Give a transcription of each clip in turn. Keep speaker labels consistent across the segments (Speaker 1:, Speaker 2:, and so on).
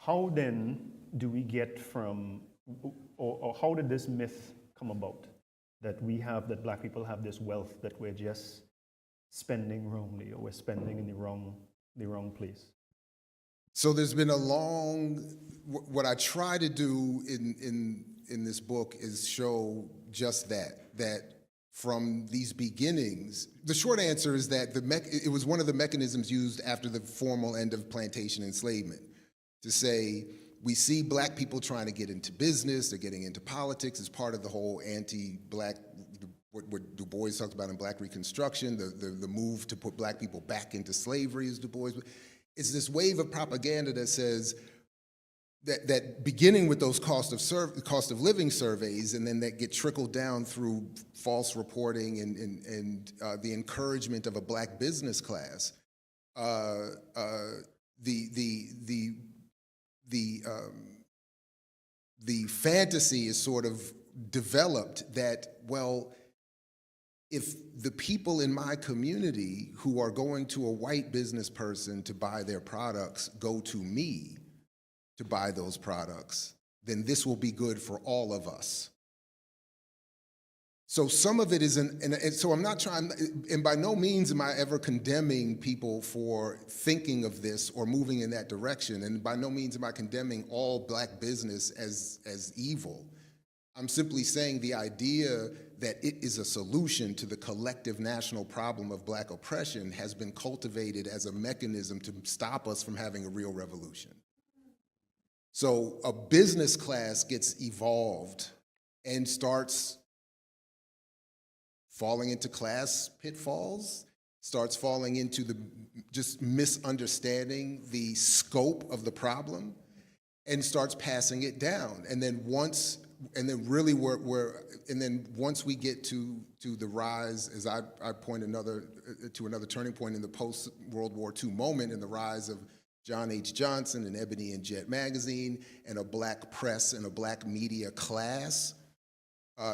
Speaker 1: how then do we get from, or how did this myth come about that that black people have this wealth that we're just spending wrongly, or we're spending in the wrong place?
Speaker 2: So there's been a what I try to do in this book is show just that from these beginnings, the short answer is that it was one of the mechanisms used after the formal end of plantation enslavement to say, we see black people trying to get into business, they're getting into politics as part of the whole anti-black, what Du Bois talked about in Black Reconstruction, the move to put black people back into slavery, as Du Bois. It's this wave of propaganda that says that beginning with those cost of living surveys, and then that get trickled down through false reporting and the encouragement of a black business class. The fantasy is sort of developed that, well, if the people in my community who are going to a white business person to buy their products go to me to buy those products, then this will be good for all of us. So some of it is, and so I'm not trying, and by no means am I ever condemning people for thinking of this or moving in that direction, and by no means am I condemning all black business as evil. I'm simply saying the idea that it is a solution to the collective national problem of black oppression has been cultivated as a mechanism to stop us from having a real revolution. So a business class gets evolved and starts falling into class pitfalls, starts falling into just misunderstanding the scope of the problem, and starts passing it down. And then once we get to the rise, as I point to another turning point in the post-World War II moment, in the rise of John H. Johnson and Ebony and Jet magazine, and a black press and a black media class,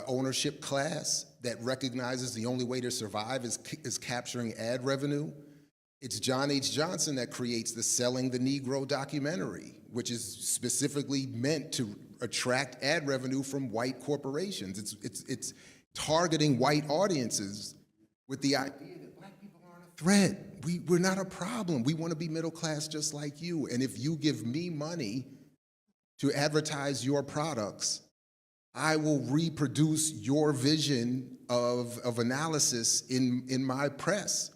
Speaker 2: ownership class that recognizes the only way to survive is capturing ad revenue. It's John H. Johnson that creates the Selling the Negro documentary, which is specifically meant to attract ad revenue from white corporations. It's targeting white audiences with the idea that black people aren't a threat. We're not a problem. We want to be middle class just like you. And if you give me money to advertise your products, I will reproduce your vision of analysis in my press.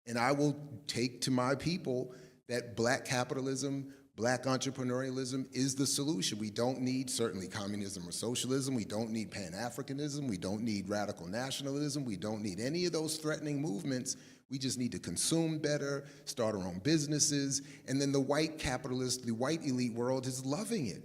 Speaker 2: And I will take to my people that black capitalism, black entrepreneurialism is the solution. We don't need certainly communism or socialism. We don't need pan-africanism. We don't need radical nationalism. We don't need any of those threatening movements. We just need to consume better, start our own businesses, and then the white capitalist, the white elite world is loving it.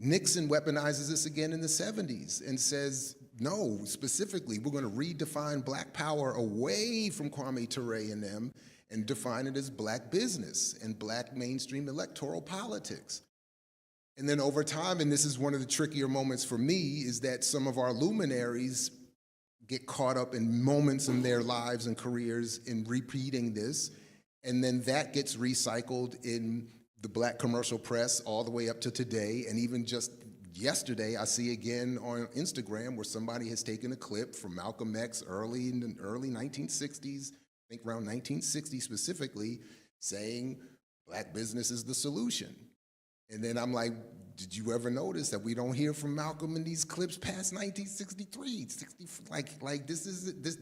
Speaker 2: Nixon weaponizes this again in the 70s and says, no, specifically, we're going to redefine black power away from Kwame Ture and them and define it as black business and black mainstream electoral politics. And then over time, and this is one of the trickier moments for me, is that some of our luminaries get caught up in moments in their lives and careers in repeating this, and then that gets recycled in the black commercial press all the way up to today, and even just yesterday, I see again on Instagram where somebody has taken a clip from Malcolm X in the early 1960s, I think around 1960 specifically, saying black business is the solution. And then I'm like, did you ever notice that we don't hear from Malcolm in these clips past 1963?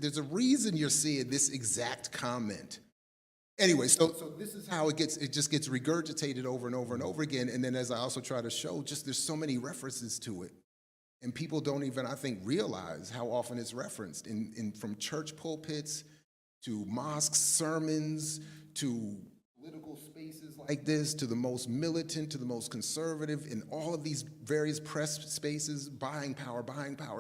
Speaker 2: There's a reason you're seeing this exact comment. Anyway, so this is how it just gets regurgitated over and over and over again. And then as I also try to show, just there's so many references to it. And people don't even, I think, realize how often it's referenced from church pulpits to mosque sermons to political spaces like this, to the most militant, to the most conservative, in all of these various press spaces, buying power,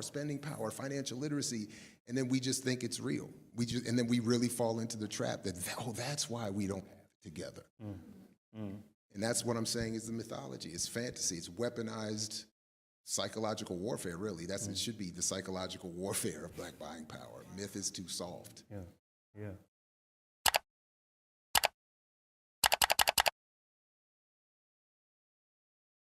Speaker 2: spending power, financial literacy. And then we just think it's real. And then we really fall into the trap that, oh, that's why we don't have it together. And that's what I'm saying is the mythology. It's fantasy. It's weaponized psychological warfare, really. It should be the psychological warfare of black buying power. Myth is too soft.
Speaker 1: Yeah.